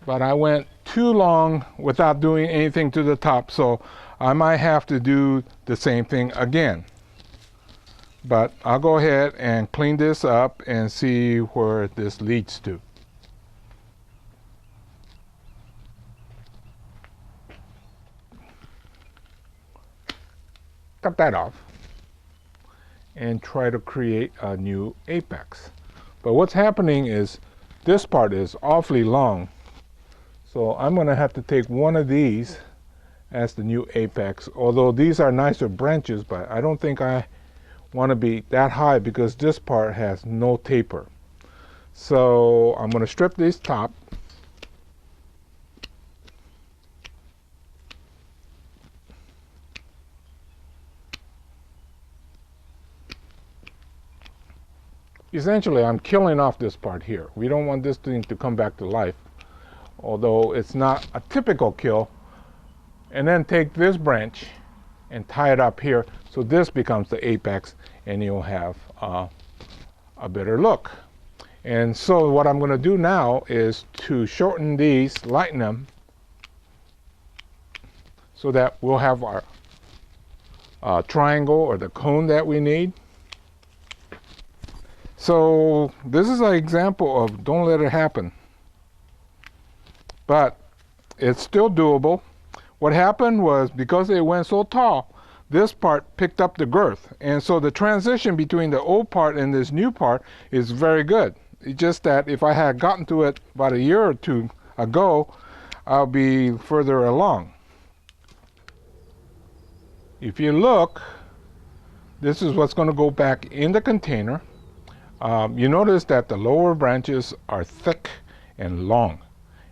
but I went too long without doing anything to the top, so I might have to do the same thing again. But I'll go ahead and clean this up and see where this leads to. Cut that off and try to create a new apex. But what's happening is this part is awfully long, so I'm going to have to take one of these as the new apex, although these are nicer branches, but I don't think I want to be that high because this part has no taper. So I'm going to strip this top. Essentially, I'm killing off this part here. We don't want this thing to come back to life, although it's not a typical kill. And then take this branch and tie it up here, so this becomes the apex, and you'll have a better look. And so what I'm going to do now is to shorten these, lighten them, so that we'll have our triangle or the cone that we need. So this is an example of don't let it happen, but it's still doable. What happened was, because it went so tall, this part picked up the girth, and so the transition between the old part and this new part is very good. It's just that if I had gotten to it about a year or two ago, I'll be further along. If you look, this is what's going to go back in the container. You notice that the lower branches are thick and long,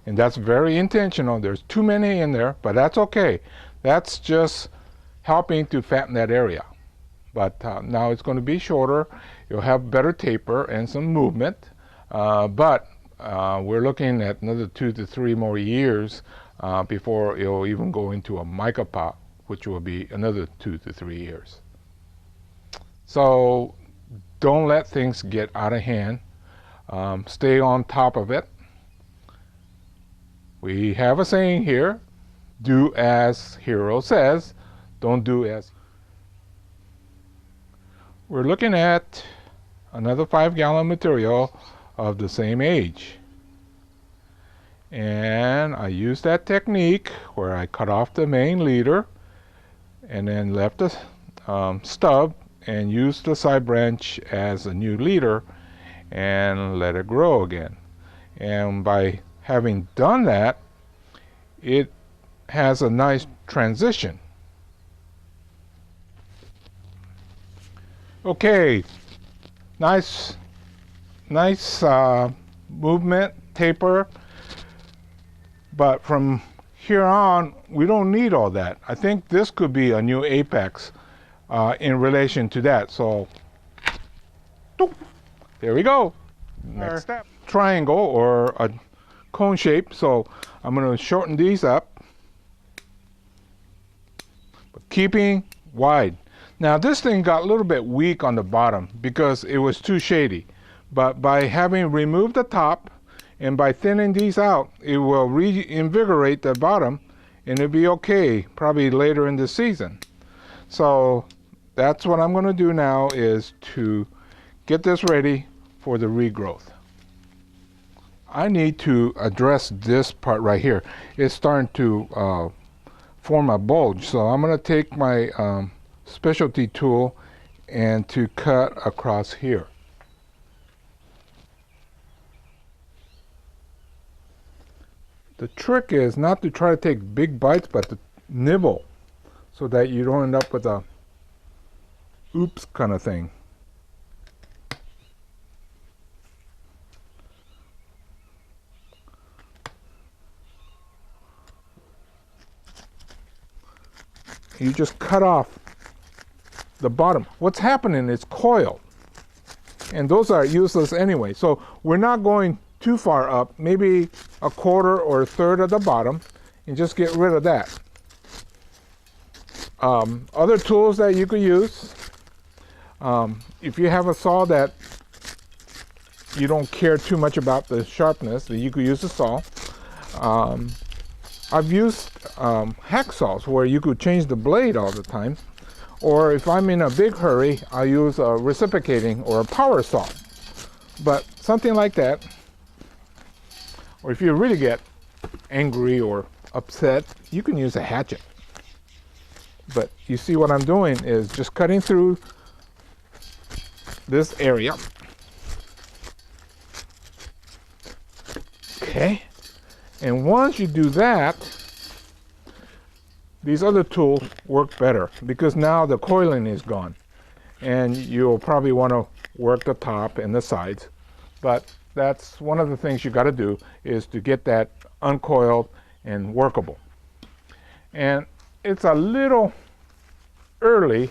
and that's very intentional. There's too many in there, but that's okay. That's just helping to fatten that area. But now it's going to be shorter. You'll have better taper and some movement, but we're looking at another 2 to 3 more years before it'll even go into a mica pot, which will be another 2 to 3 years. So don't let things get out of hand. Stay on top of it. We have a saying here, do as hero says, don't do as. We're looking at another 5-gallon material of the same age. And I used that technique where I cut off the main leader and then left the stub and used the side branch as a new leader and let it grow again. And by having done that, it has a nice transition. Okay, nice movement, taper, but from here on we don't need all that. I think this could be a new apex in relation to that. So there we go. Next step, triangle or a cone shape. So I'm going to shorten these up, but keeping wide. Now this thing got a little bit weak on the bottom because it was too shady, but by having removed the top and by thinning these out, it will reinvigorate the bottom and it'll be okay probably later in the season. So that's what I'm going to do now, is to get this ready for the regrowth. I need to address this part right here. It's starting to form a bulge, so I'm going to take my specialty tool and to cut across here. The trick is not to try to take big bites, but to nibble so that you don't end up with a oops kind of thing. You just cut off the bottom. What's happening is coiled, and those are useless anyway. So we're not going too far up, maybe a quarter or a third of the bottom, and just get rid of that. Other tools that you could use, if you have a saw that you don't care too much about the sharpness, then you could use a saw. I've used hacksaws where you could change the blade all the time. Or if I'm in a big hurry, I use a reciprocating or a power saw. But something like that. Or if you really get angry or upset, you can use a hatchet. But you see what I'm doing is just cutting through this area. Okay. And once you do that, these other tools work better because now the coiling is gone. And you'll probably want to work the top and the sides. But that's one of the things you got to do is to get that uncoiled and workable. And it's a little early,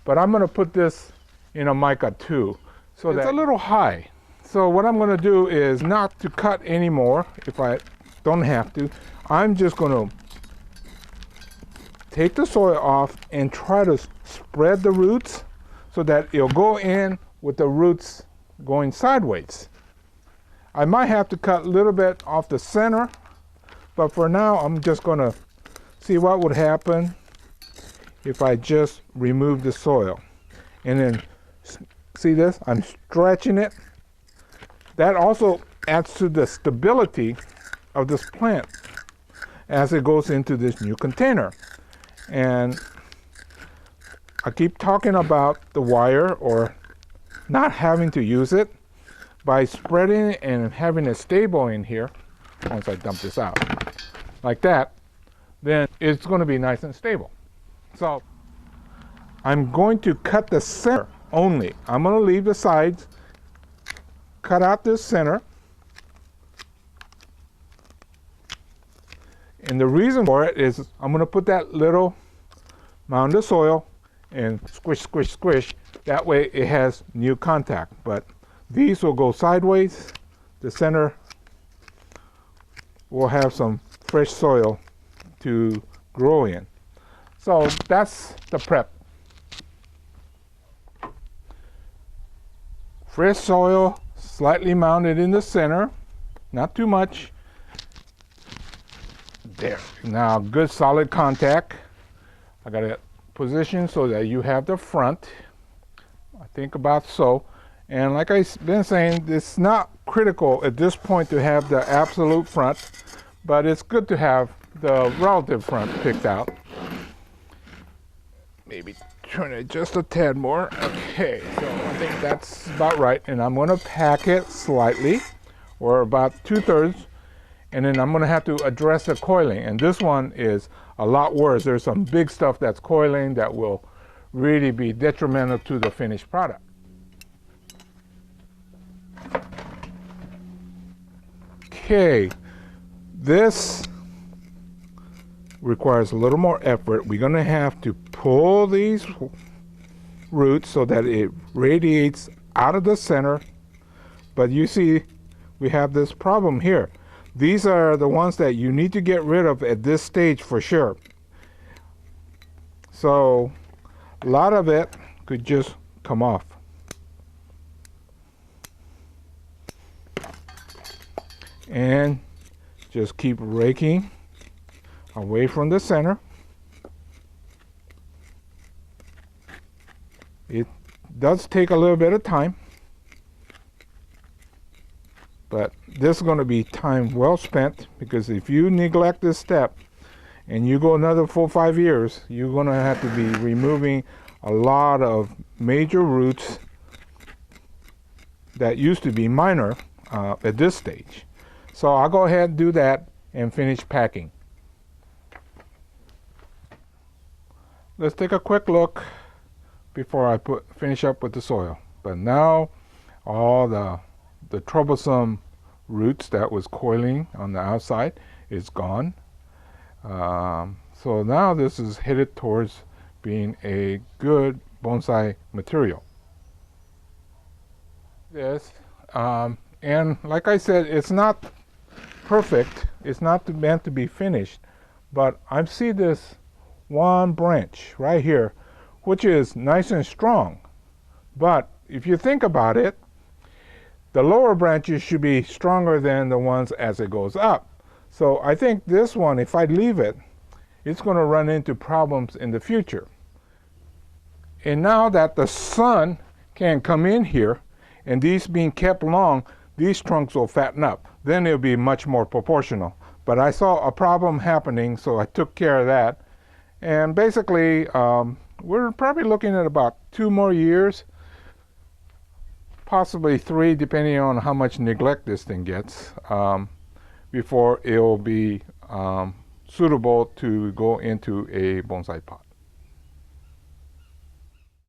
but I'm going to put this in a mica 2. So it's a little high. So what I'm going to do is not to cut anymore if I don't have to. I'm just going to take the soil off and try to spread the roots so that it'll go in with the roots going sideways. I might have to cut a little bit off the center, but for now I'm just going to see what would happen if I just remove the soil. And then see this? I'm stretching it. That also adds to the stability of this plant as it goes into this new container. And I keep talking about the wire or not having to use it. By spreading it and having it stable in here, once I dump this out, like that, then it's going to be nice and stable. So I'm going to cut the center only. I'm going to leave the sides, cut out this center. And the reason for it is I'm going to put that little mound of soil and squish, squish, squish. That way it has new contact. But these will go sideways. The center will have some fresh soil to grow in. So that's the prep. Fresh soil, slightly mounded in the center, not too much. There. Now good solid contact. I got it positioned so that you have the front. I think about so. And like I've been saying, it's not critical at this point to have the absolute front, but it's good to have the relative front picked out. Maybe turn it just a tad more. Okay, so I think that's about right. And I'm going to pack it slightly, or about 2/3, and then I'm going to have to address the coiling. And this one is a lot worse. There's some big stuff that's coiling that will really be detrimental to the finished product. Okay, this requires a little more effort. We're going to have to pull these roots so that it radiates out of the center. But you see, we have this problem here. These are the ones that you need to get rid of at this stage for sure. So a lot of it could just come off. And just keep raking away from the center. It does take a little bit of time, but this is going to be time well spent, because if you neglect this step and you go another 4 or 5 years, you're going to have to be removing a lot of major roots that used to be minor at this stage. So I'll go ahead and do that and finish packing. Let's take a quick look before I finish up with the soil. But now all the troublesome roots that was coiling on the outside is gone. So now this is headed towards being a good bonsai material. This, and like I said, it's not perfect. It's not meant to be finished, but I see this one branch right here, which is nice and strong. But if you think about it, the lower branches should be stronger than the ones as it goes up. So I think this one, if I leave it, it's going to run into problems in the future. And now that the sun can come in here, and these being kept long, these trunks will fatten up. Then it'll be much more proportional. But I saw a problem happening, so I took care of that. And basically, we're probably looking at about 2 more years, possibly 3, depending on how much neglect this thing gets, before it'll be suitable to go into a bonsai pot.